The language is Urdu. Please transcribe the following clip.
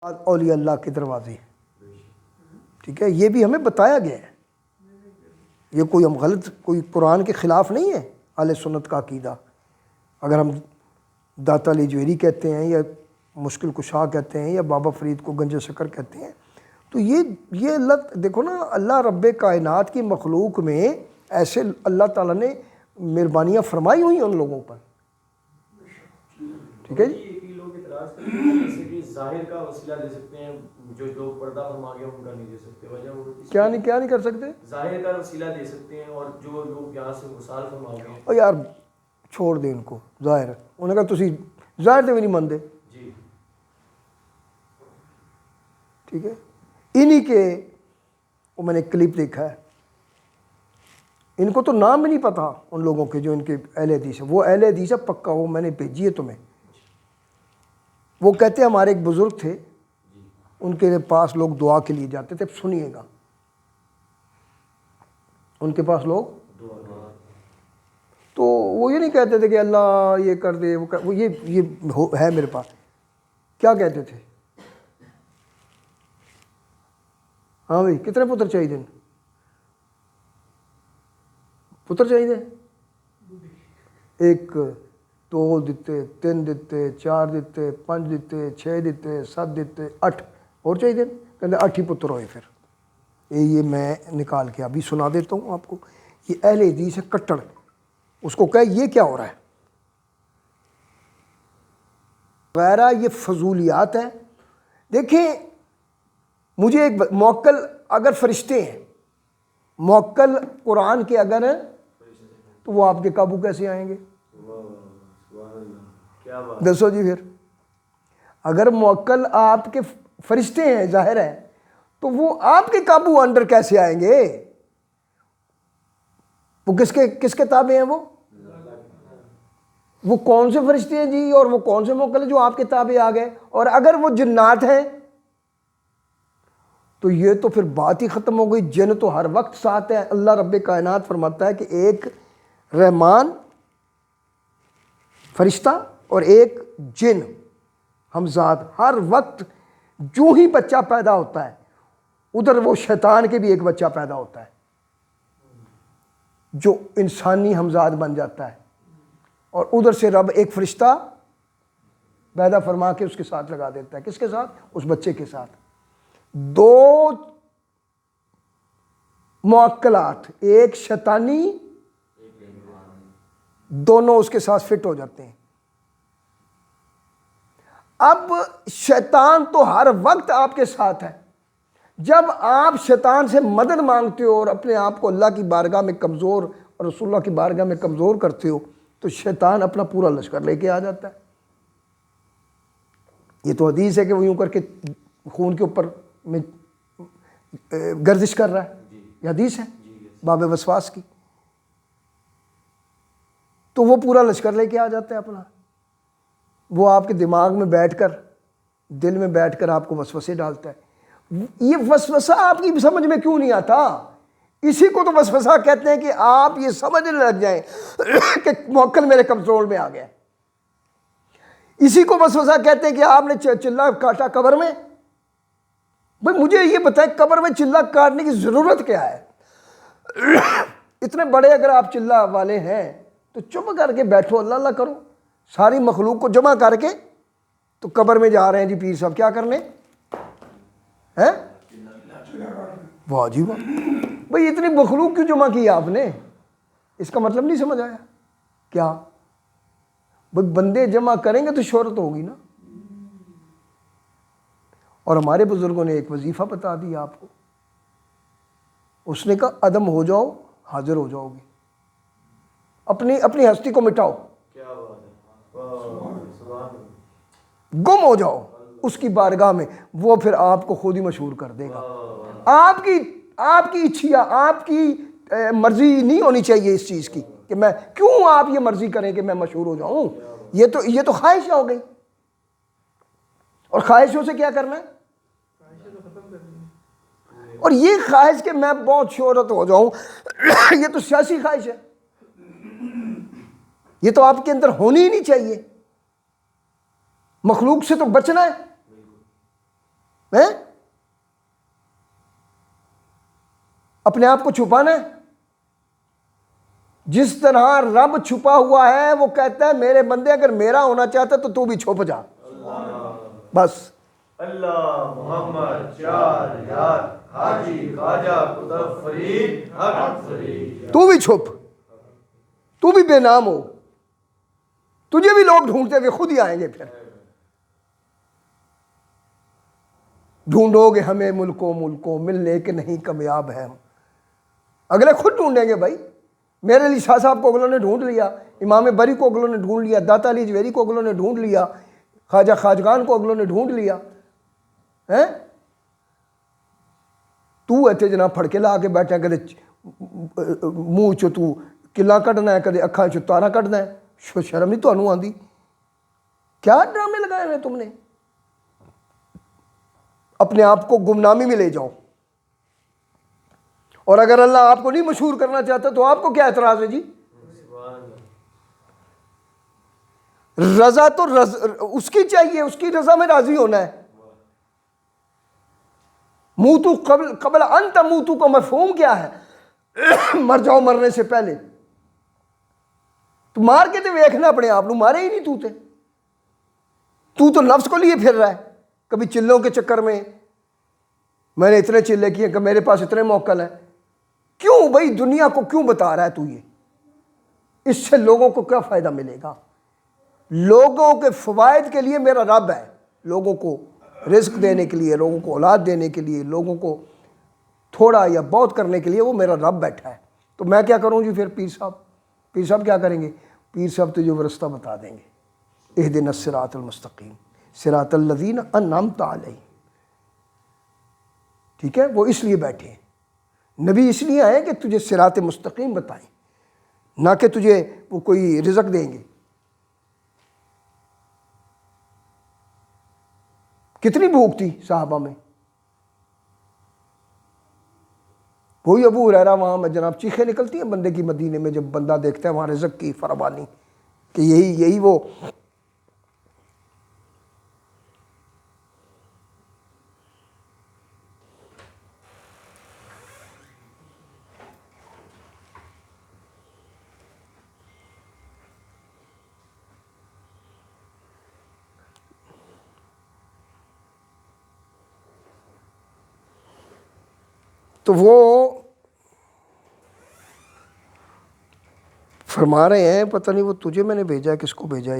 اولیاء اللہ کے دروازے، ٹھیک ہے، یہ بھی ہمیں بتایا گیا ہے، یہ کوئی ہم غلط، کوئی قرآن کے خلاف نہیں ہے اہل سنت کا عقیدہ۔ اگر ہم داتا علی جوہری کہتے ہیں یا مشکل کشا کہتے ہیں یا بابا فرید کو گنج شکر کہتے ہیں، تو یہ اللہ دیکھو نا، اللہ رب کائنات کی مخلوق میں ایسے اللہ تعالیٰ نے مہربانیاں فرمائی ہوئی ہیں ان لوگوں پر، ٹھیک ہے جی۔ لوگ اعتراض کرتے ہیں جیسے کہ ظاہر کا وسیلہ دے سکتے ہیں، جو لوگ پردہ فرما گئے ان کا نہیں دے سکتے، وجہ وہ کیا نہیں کر سکتے؟ ظاہر کا وسیلہ دے سکتے ہیں، اور جو لوگ یہاں سے مثال فرما گئے اور یار چھوڑ دیں ان کو، ظاہر انہوں نے کہا تسی ظاہر تے بھی نہیں مندے، جی ٹھیک ہے۔ انہی کے وہ میں نے کلپ دیکھا ہے، ان کو تو نام بھی نہیں پتا ان لوگوں کے جو ان کے اہل حدیث ہے، وہ اہل حدیث ہے پکا، وہ میں نے بھیجی ہے تمہیں۔ وہ کہتے ہیں ہمارے ایک بزرگ تھے، ان کے پاس لوگ دعا کے لیے جاتے تھے، سنیے گا، ان کے پاس لوگ تو وہ یہ نہیں کہتے تھے کہ اللہ یہ کر دے، وہ یہ ہے میرے پاس، کیا کہتے تھے؟ ہاں بھائی کتنے پتر چاہیے؟ پتر چاہیے، ایک دو دیتے، تین دیتے، چار دیتے، پانچ دیتے، چھ دیتے، سات دیتے، 8 اور چاہیے، کہتے 8 ہی پتر ہوئے۔ پھر یہ میں نکال کے ابھی سنا دیتا ہوں آپ کو، یہ اہل حدیث ہے کٹڑ، اس کو کہے یہ کیا ہو رہا ہے غیرہ، یہ فضولیات ہیں۔ دیکھیں مجھے ایک موکل، اگر فرشتے ہیں موکل قرآن کے اگر ہیں تو وہ آپ کے قابو کیسے آئیں گے؟ دسو جی پھر، اگر موکل آپ کے فرشتے ہیں ظاہر ہے تو وہ آپ کے قابو انڈر کیسے آئیں گے؟ وہ کس کے تابع ہیں؟ وہ کون سے فرشتے ہیں جی، اور وہ کون سے موکل ہیں جو آپ کے تابع آ گئے؟ اور اگر وہ جنات ہیں تو یہ تو پھر بات ہی ختم ہو گئی، جن تو ہر وقت ساتھ ہے۔ اللہ رب کائنات فرماتا ہے کہ ایک رحمان فرشتہ اور ایک جن ہمزاد، ہر وقت جو ہی بچہ پیدا ہوتا ہے ادھر وہ شیطان کے بھی ایک بچہ پیدا ہوتا ہے جو انسانی ہمزاد بن جاتا ہے، اور ادھر سے رب ایک فرشتہ پیدا فرما کے اس کے ساتھ لگا دیتا ہے۔ کس کے ساتھ؟ اس بچے کے ساتھ۔ 2 معقلات، ایک شیطانی، دونوں اس کے ساتھ فٹ ہو جاتے ہیں۔ اب شیطان تو ہر وقت آپ کے ساتھ ہے، جب آپ شیطان سے مدد مانگتے ہو اور اپنے آپ کو اللہ کی بارگاہ میں کمزور اور رسول اللہ کی بارگاہ میں کمزور کرتے ہو تو شیطان اپنا پورا لشکر لے کے آ جاتا ہے۔ یہ تو حدیث ہے کہ وہ یوں کر کے خون کے اوپر میں گردش کر رہا ہے، یہ حدیث ہے باب وسواس کی، تو وہ پورا لشکر لے کے آ جاتا ہے اپنا، وہ آپ کے دماغ میں بیٹھ کر، دل میں بیٹھ کر آپ کو وسوسے ڈالتا ہے۔ یہ وسوسہ آپ کی سمجھ میں کیوں نہیں آتا؟ اسی کو تو وسوسہ کہتے ہیں کہ آپ یہ سمجھنے لگ جائیں کہ موکل میرے کنٹرول میں آ گیا۔ اسی کو وسوسہ کہتے ہیں کہ آپ نے چلہ کاٹا قبر میں، بھئی مجھے یہ بتائیں قبر میں چلہ کاٹنے کی ضرورت کیا ہے؟ اتنے بڑے اگر آپ چلہ والے ہیں تو چپ کر کے بیٹھو، اللہ اللہ کرو، ساری مخلوق کو جمع کر کے تو قبر میں جا رہے ہیں جی پیر صاحب کیا کرنے ہیں؟ واہ جی واہ، بھئی اتنی مخلوق کیوں جمع کی آپ نے؟ اس کا مطلب نہیں سمجھ آیا کیا؟ بھئی بندے جمع کریں گے تو شہرت ہوگی نا۔ اور ہمارے بزرگوں نے ایک وظیفہ بتا دیا آپ کو، اس نے کہا عدم ہو جاؤ حاضر ہو جاؤ گے، اپنی ہستی کو مٹاؤ، گم ہو جاؤ اس کی بارگاہ میں، وہ پھر آپ کو خود ہی مشہور کر دے گا۔ آپ کی اچھیا، آپ کی مرضی نہیں ہونی چاہیے اس چیز کی کہ میں کیوں آپ یہ مرضی کریں کہ میں مشہور ہو جاؤں، یہ تو خواہش ہو گئی، اور خواہشوں سے کیا کرنا ہے؟ اور یہ خواہش کہ میں بہت شہرت ہو جاؤں، یہ تو سیاسی خواہش ہے، یہ تو آپ کے اندر ہونی ہی نہیں چاہیے۔ مخلوق سے تو بچنا ہے، ہیں؟ اپنے آپ کو چھپانا ہے؟ جس طرح رب چھپا ہوا ہے، وہ کہتا ہے میرے بندے اگر میرا ہونا چاہتا تو بھی چھپ جا، بس۔ اللہ محمد چار یار حاجی خواجہ قطب فرید حق فرید، تو بھی چھپ، تو بھی بے نام ہو، تجھے بھی لوگ ڈھونڈتے ہوئے خود ہی آئیں گے، پھر ڈھونڈو گے ہمیں ملکوں ملنے کے نہیں کامیاب ہے ہم، اگلے خود ڈھونڈیں گے بھائی۔ میرے علی شاہ صاحب کو اگلوں نے ڈھونڈ لیا، امام بری کو اگلوں نے ڈھونڈ لیا، داتا علی جویری کو اگلوں نے ڈھونڈ لیا، خواجہ خواجگان کو اگلوں نے ڈھونڈ لیا، ہیں؟ تو ایتھے جناب پھڑکے لا کے بیٹھے، کدے منہ چو تو کلا کٹنا ہے، کدے اکھاں چو تارا کٹنا ہے، شرم نہیں تانوں آندی؟ کیا ڈرامے لگائے ہوئے تم نے؟ اپنے آپ کو گمنامی میں لے جاؤ، اور اگر اللہ آپ کو نہیں مشہور کرنا چاہتا تو آپ کو کیا اعتراض ہے جی؟ رضا تو اس کی چاہیے، اس کی رضا میں راضی ہونا ہے۔ موتو قبل ان تموتو کا مفہوم کیا ہے؟ مر جاؤ مرنے سے پہلے۔ تو مار کے تو ویکھنا اپنے آپ، مارے ہی نہیں تو نفس کو لیے پھر رہا ہے۔ کبھی چلوں کے چکر میں میں نے اتنے چلے کیے کہ میرے پاس اتنے موکل ہیں، کیوں بھائی دنیا کو کیوں بتا رہا ہے تو یہ؟ اس سے لوگوں کو کیا فائدہ ملے گا؟ لوگوں کے فوائد کے لیے میرا رب ہے، لوگوں کو رزق دینے کے لیے، لوگوں کو اولاد دینے کے لیے، لوگوں کو تھوڑا یا بہت کرنے کے لیے وہ میرا رب بیٹھا ہے۔ تو میں کیا کروں جی پھر؟ پیر صاحب کیا کریں گے؟ پیر صاحب تجھے وہ رستہ بتا دیں گے، اہدنا الصراط المستقیم صراط الذین انعمت علیہم، ٹھیک ہے؟ وہ اس لیے بیٹھے ہیں، نبی اس لیے آئے کہ تجھے صراط مستقیم بتائیں، نہ کہ تجھے وہ کوئی رزق دیں گے۔ کتنی بھوک تھی صحابہ میں، وہی ابو ہریرہ وہاں میں جناب چیخیں نکلتی ہیں بندے کی مدینے میں جب بندہ دیکھتا ہے وہاں رزق کی فراوانی، کہ یہی وہ تو وہ فرما رہے ہیں، پتہ نہیں وہ تجھے میں نے بھیجا ہے کس کو بھیجا ہے۔